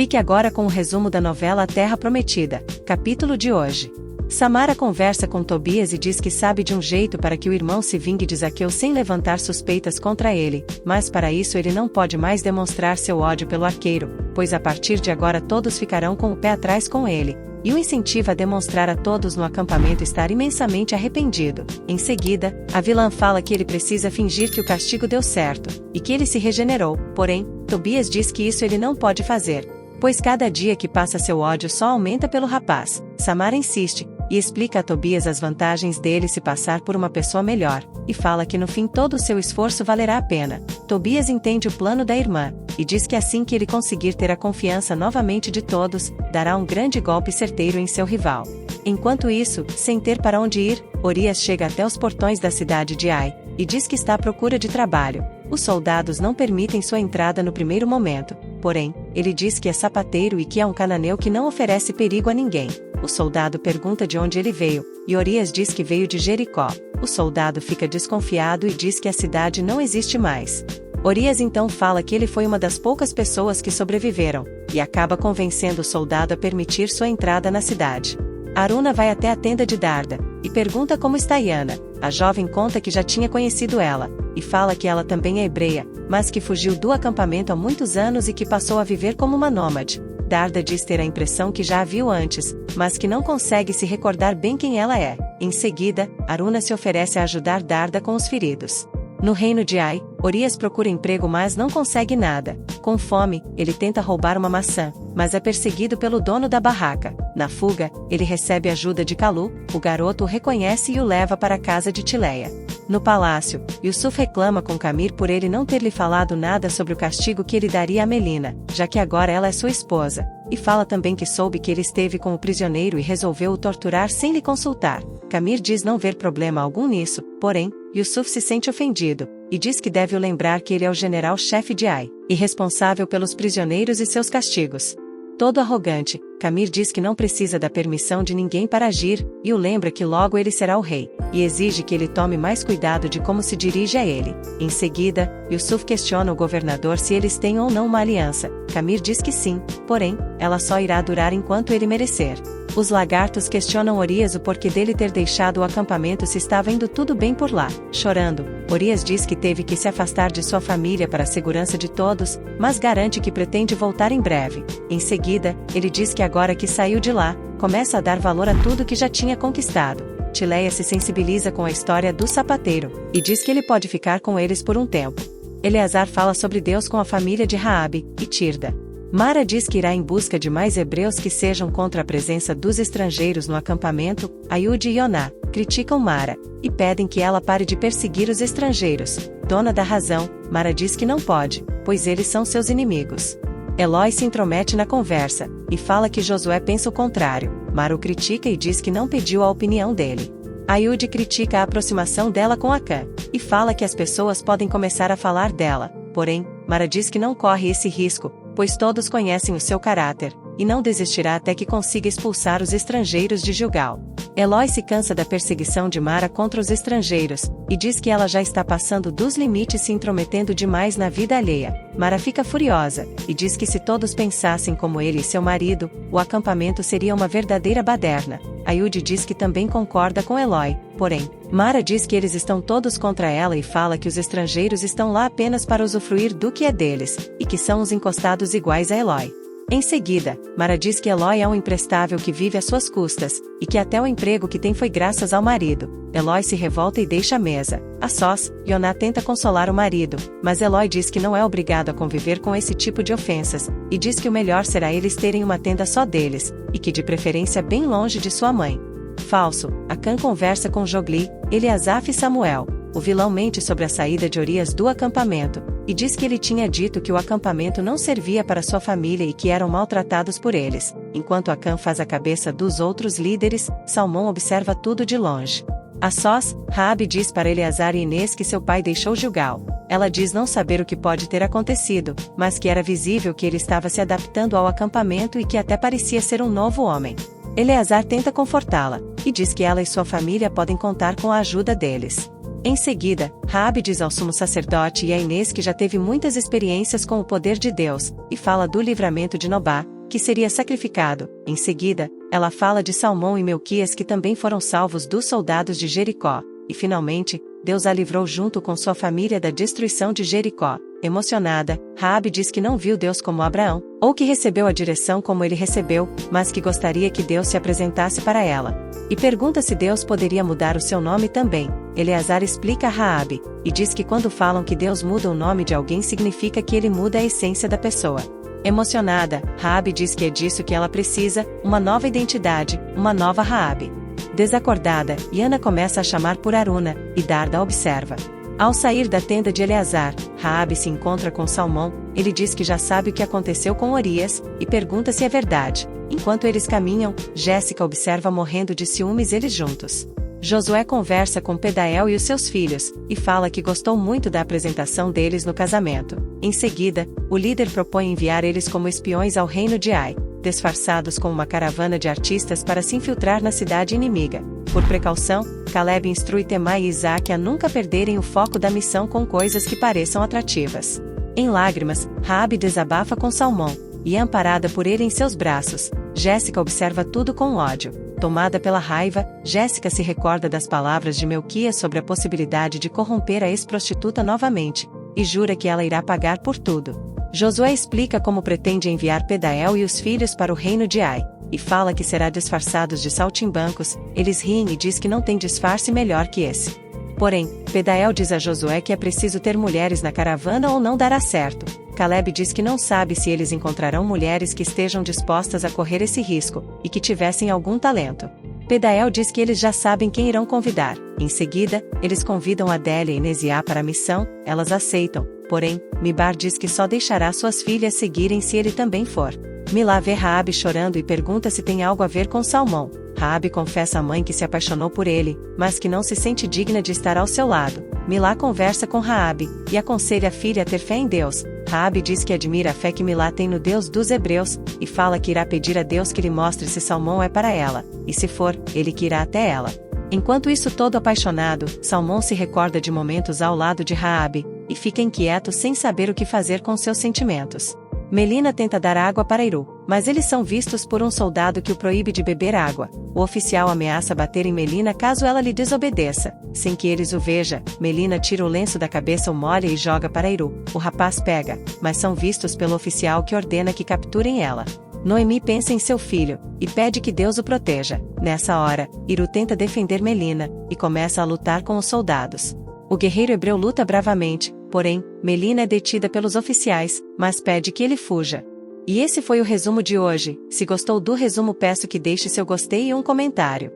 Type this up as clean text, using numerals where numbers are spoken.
Fique agora com o resumo da novela A Terra Prometida, capítulo de hoje. Samara conversa com Tobias e diz que sabe de um jeito para que o irmão se vingue de Zaqueu sem levantar suspeitas contra ele, mas para isso ele não pode mais demonstrar seu ódio pelo arqueiro, pois a partir de agora todos ficarão com o pé atrás com ele, e o incentiva a demonstrar a todos no acampamento estar imensamente arrependido. Em seguida, a vilã fala que ele precisa fingir que o castigo deu certo, e que ele se regenerou, porém, Tobias diz que isso ele não pode fazer, pois cada dia que passa seu ódio só aumenta pelo rapaz. Samara insiste, e explica a Tobias as vantagens dele se passar por uma pessoa melhor, e fala que no fim todo o seu esforço valerá a pena. Tobias entende o plano da irmã, e diz que assim que ele conseguir ter a confiança novamente de todos, dará um grande golpe certeiro em seu rival. Enquanto isso, sem ter para onde ir, Orias chega até os portões da cidade de Ai, e diz que está à procura de trabalho. Os soldados não permitem sua entrada no primeiro momento, porém, ele diz que é sapateiro e que é um cananeu que não oferece perigo a ninguém. O soldado pergunta de onde ele veio, e Orias diz que veio de Jericó. O soldado fica desconfiado e diz que a cidade não existe mais. Orias então fala que ele foi uma das poucas pessoas que sobreviveram, e acaba convencendo o soldado a permitir sua entrada na cidade. Aruna vai até a tenda de Darda, e pergunta como está Yana. A jovem conta que já tinha conhecido ela, e fala que ela também é hebreia, mas que fugiu do acampamento há muitos anos e que passou a viver como uma nômade. Darda diz ter a impressão que já a viu antes, mas que não consegue se recordar bem quem ela é. Em seguida, Aruna se oferece a ajudar Darda com os feridos. No reino de Ai, Orias procura emprego mas não consegue nada. Com fome, ele tenta roubar uma maçã, mas é perseguido pelo dono da barraca. Na fuga, ele recebe ajuda de Kalu, o garoto o reconhece e o leva para a casa de Tileia. No palácio, Yusuf reclama com Camir por ele não ter lhe falado nada sobre o castigo que ele daria a Melina, já que agora ela é sua esposa, e fala também que soube que ele esteve com o prisioneiro e resolveu o torturar sem lhe consultar. Camir diz não ver problema algum nisso, porém, Yusuf se sente ofendido, e diz que deve o lembrar que ele é o general-chefe de Ai, e responsável pelos prisioneiros e seus castigos. Todo arrogante, Camir diz que não precisa da permissão de ninguém para agir, e o lembra que logo ele será o rei, e exige que ele tome mais cuidado de como se dirige a ele. Em seguida, Yusuf questiona o governador se eles têm ou não uma aliança. Camir diz que sim, porém, ela só irá durar enquanto ele merecer. Os lagartos questionam Orias o porquê dele ter deixado o acampamento se estava indo tudo bem por lá. Chorando, Orias diz que teve que se afastar de sua família para a segurança de todos, mas garante que pretende voltar em breve. Em seguida, ele diz que agora que saiu de lá, começa a dar valor a tudo que já tinha conquistado. Tileia se sensibiliza com a história do sapateiro, e diz que ele pode ficar com eles por um tempo. Eleazar fala sobre Deus com a família de Raabe e Tirda. Mara diz que irá em busca de mais hebreus que sejam contra a presença dos estrangeiros no acampamento. Ayud e Yoná criticam Mara, e pedem que ela pare de perseguir os estrangeiros. Dona da razão, Mara diz que não pode, pois eles são seus inimigos. Eloi se intromete na conversa, e fala que Josué pensa o contrário. Mara o critica e diz que não pediu a opinião dele. Ayud critica a aproximação dela com Acã, e fala que as pessoas podem começar a falar dela, porém, Mara diz que não corre esse risco, pois todos conhecem o seu caráter, e não desistirá até que consiga expulsar os estrangeiros de Gilgal. Eloi se cansa da perseguição de Mara contra os estrangeiros, e diz que ela já está passando dos limites se intrometendo demais na vida alheia. Mara fica furiosa, e diz que se todos pensassem como ele e seu marido, o acampamento seria uma verdadeira baderna. Ayud diz que também concorda com Eloi, porém, Mara diz que eles estão todos contra ela e fala que os estrangeiros estão lá apenas para usufruir do que é deles, e que são os encostados iguais a Eloi. Em seguida, Mara diz que Eloi é um imprestável que vive às suas custas, e que até o emprego que tem foi graças ao marido. Eloi se revolta e deixa a mesa. A sós, Yoná tenta consolar o marido, mas Eloi diz que não é obrigado a conviver com esse tipo de ofensas, e diz que o melhor será eles terem uma tenda só deles, e que de preferência bem longe de sua mãe. Falso, Acã conversa com Jogli, Eliasaf e Samuel. O vilão mente sobre a saída de Orias do acampamento, e diz que ele tinha dito que o acampamento não servia para sua família e que eram maltratados por eles. Enquanto Acã faz a cabeça dos outros líderes, Salmão observa tudo de longe. A sós, Raabe diz para Eleazar e Inês que seu pai deixou Gilgal. Ela diz não saber o que pode ter acontecido, mas que era visível que ele estava se adaptando ao acampamento e que até parecia ser um novo homem. Eleazar tenta confortá-la, e diz que ela e sua família podem contar com a ajuda deles. Em seguida, Raabe diz ao sumo sacerdote e a Inês que já teve muitas experiências com o poder de Deus, e fala do livramento de Nobá, que seria sacrificado. Em seguida, ela fala de Salmão e Melquias que também foram salvos dos soldados de Jericó, e finalmente, Deus a livrou junto com sua família da destruição de Jericó. Emocionada, Raabe diz que não viu Deus como Abraão, ou que recebeu a direção como ele recebeu, mas que gostaria que Deus se apresentasse para ela. E pergunta se Deus poderia mudar o seu nome também. Eleazar explica a Raabe, e diz que quando falam que Deus muda o nome de alguém significa que ele muda a essência da pessoa. Emocionada, Raabe diz que é disso que ela precisa, uma nova identidade, uma nova Raabe. Desacordada, Ana começa a chamar por Aruna, e Darda observa. Ao sair da tenda de Eleazar, Raabe se encontra com Salmão, ele diz que já sabe o que aconteceu com Orias, e pergunta se é verdade. Enquanto eles caminham, Jéssica observa morrendo de ciúmes eles juntos. Josué conversa com Pedael e os seus filhos, e fala que gostou muito da apresentação deles no casamento. Em seguida, o líder propõe enviar eles como espiões ao reino de Ai, disfarçados com uma caravana de artistas para se infiltrar na cidade inimiga. Por precaução, Caleb instrui Temai e Isaque a nunca perderem o foco da missão com coisas que pareçam atrativas. Em lágrimas, Raabe desabafa com Salmão, e é amparada por ele em seus braços. Jéssica observa tudo com ódio. Tomada pela raiva, Jéssica se recorda das palavras de Melquias sobre a possibilidade de corromper a ex-prostituta novamente, e jura que ela irá pagar por tudo. Josué explica como pretende enviar Pedael e os filhos para o reino de Ai, e fala que será disfarçados de saltimbancos. Eles riem e diz que não tem disfarce melhor que esse. Porém, Pedael diz a Josué que é preciso ter mulheres na caravana ou não dará certo. Caleb diz que não sabe se eles encontrarão mulheres que estejam dispostas a correr esse risco, e que tivessem algum talento. Pedael diz que eles já sabem quem irão convidar. Em seguida, eles convidam Adélia e Nesiá para a missão, elas aceitam. Porém, Mibar diz que só deixará suas filhas seguirem se ele também for. Milá vê Raabe chorando e pergunta se tem algo a ver com Salmão. Raabe confessa à mãe que se apaixonou por ele, mas que não se sente digna de estar ao seu lado. Milá conversa com Raabe, e aconselha a filha a ter fé em Deus. Raabe diz que admira a fé que Milá tem no Deus dos Hebreus, e fala que irá pedir a Deus que lhe mostre se Salmão é para ela, e se for, ele que irá até ela. Enquanto isso todo apaixonado, Salmão se recorda de momentos ao lado de Raabe, e fica inquieto sem saber o que fazer com seus sentimentos. Melina tenta dar água para Iru, mas eles são vistos por um soldado que o proíbe de beber água. O oficial ameaça bater em Melina caso ela lhe desobedeça. Sem que eles o vejam, Melina tira o lenço da cabeça, o molha e joga para Iru. O rapaz pega, mas são vistos pelo oficial que ordena que capturem ela. Noemi pensa em seu filho, e pede que Deus o proteja. Nessa hora, Iru tenta defender Melina, e começa a lutar com os soldados. O guerreiro hebreu luta bravamente, porém, Melina é detida pelos oficiais, mas pede que ele fuja. E esse foi o resumo de hoje. Se gostou do resumo, peço que deixe seu gostei e um comentário.